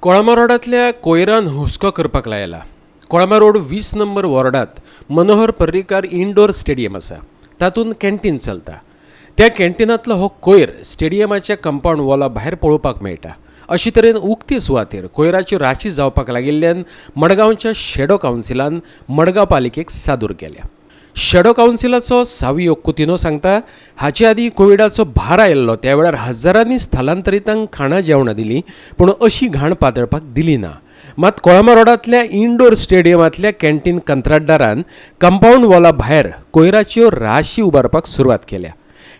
कोळमा रोडांतल्या कोयरान हुस्को करपाक लायला. कोळमा रोड 20 नंबर वॉर्डात मनोहर पर्रीकार इंडोर स्टेडियम आसा. तातूंत कॅन्टीन चलता. त्या कॅन्टीनांतलो हो कोयर स्टेडियमाच्या कंपाऊंड वॉला भायर पळोवपाक मेळटा. अशे तरेन उक्ते सुवातेर कोयराची राशी जावपाक लागिल्ल्यान मडगांवच्या शॅडो कावन्सिलान मडगांव पालिकेक सादूर केल्या. शॅडो कावन्सिलाचो सावियो कुतिनो सांगता, हाचे आदीं कोविडाचो भार आयिल्लो त्या वेळार हजारांनी स्थलांतरितांक खाणां जेवणां दिलीं, पूण अशी घाण पातळपाक दिली ना. मात कोळमा रोडांतल्या इंडोर स्टेडियमांतल्या कॅन्टीन कंत्राटदारान कंपाऊंड वॉला भायर कोयराच्यो राशी उबारपाक सुरवात केल्या.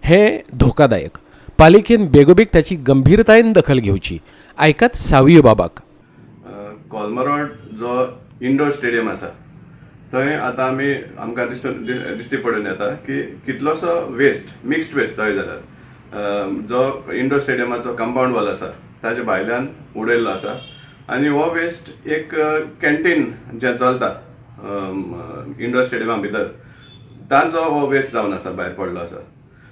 हें धोकादायक. पालिकेन बेगोबेग ताची गंभीरतायेन दखल घेवची. आयकात सावियो बाबाक. कोळमा रोड जो इंडोर स्टेडियम आसा थंय आतां आमकां दिश्टी पडून येता की कितलोसो वेस्ट मिक्स्ड वेस्ट थंय जाल्यार जो इंडोर स्टेडियमाचो कंपाऊंड वॉल आसा ताचे भायल्यान उडयल्लो आसा आनी हो वेस्ट एक कॅन्टीन जें चलता इंडोर स्टेडियमा भितर तांचो हो वेस्ट जावन आसा भायर पडलो आसा.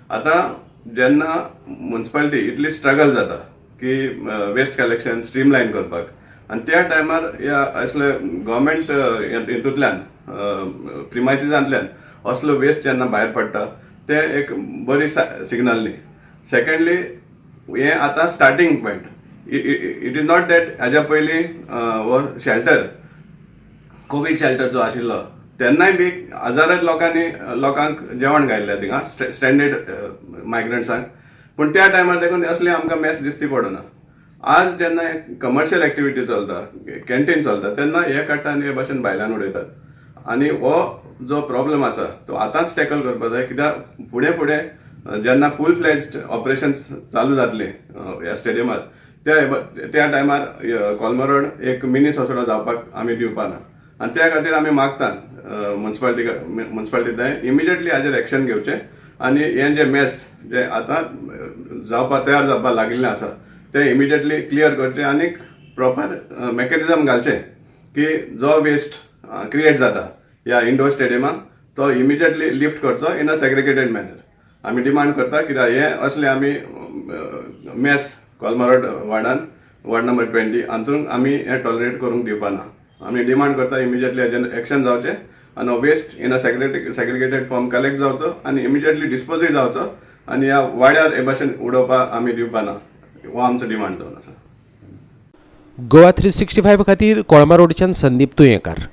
आतां जेन्ना म्युनिसिपालिटी इतली स्ट्रगल जाता की वेस्ट कलेक्शन स्ट्रीमलायन करपाक आनी त्या टायमार ह्या असले गव्हर्मेंट हितूंतल्यान प्रिमायसिसांतल्यान असलो वेस्ट जेन्ना भायर पडटा ते एक बरी सिग्नल न्ही. सेकंडली हें आतां starting point. It is not that हाज्या पयलीं हो शेल्टर कोवीड शेल्टर जो आशिल्लो तेन्नाय बी हजारांनी लोकांक जेवण घायल्लें थिंगा स्टँडर्ड मायग्रंट्सांक, पूण त्या टायमार देखून असली आमकां मॅस दिसती पडना. आज जेन्ना कमर्शियल एक्टिविटी चलता कॅन्टीन चलता तेन्ना हे काडटा आनी हे भाशेन भायल्यान उडयतात. आनी हो जो प्रॉब्लेम आसा तो आतांच टॅकल करपाक जाय, कित्याक फुडें जेन्ना फूल फ्लेज्ड ऑपरेशन्स चालू जातली ह्या स्टेडियमार त्या टायमार कोळमा रोड एक मिनी सोसडो जावपाक आमी दिवपाना. आनी त्या खातीर आमी मागतात म्युनिसिपालिटी थंय इमिजिएटली हाजेर एक्शन घेवचें आनी हें जें मेस जें आतां तयार जावपाक लागिल्लें आसा ते इमिजिएटली क्लियर करचें आनी प्रॉपर मेकॅनिझम घालचें की जो वेस्ट क्रिएट जाता ह्या इंडोर स्टेडियमाक तो इमिजिएटली लिफ्ट करचो इन अ सेग्रिगेटेड मॅनर. आमी डिमांड करता कित्याक हे असले आमी मेस कोळमा रोड वॉर्ड नंबर 20 हातूंत आमी हें टॉलरेट करूंक दिवपाना. आमी डिमांड करता इमिजिएटली हेजेर एक्शन जावचें आनी हो waste in a segregated form collect जावचो आनी इमिजिएटली डिस्पोजूय जावचो आनी ह्या वाड्यार हे भाशेन उडोवपाक आमी दिवपाना. हो आमचो डिमांड जावन आसा. गोवा 365 खातीर कोळमा रोडच्यान संदीप तुयेंकार.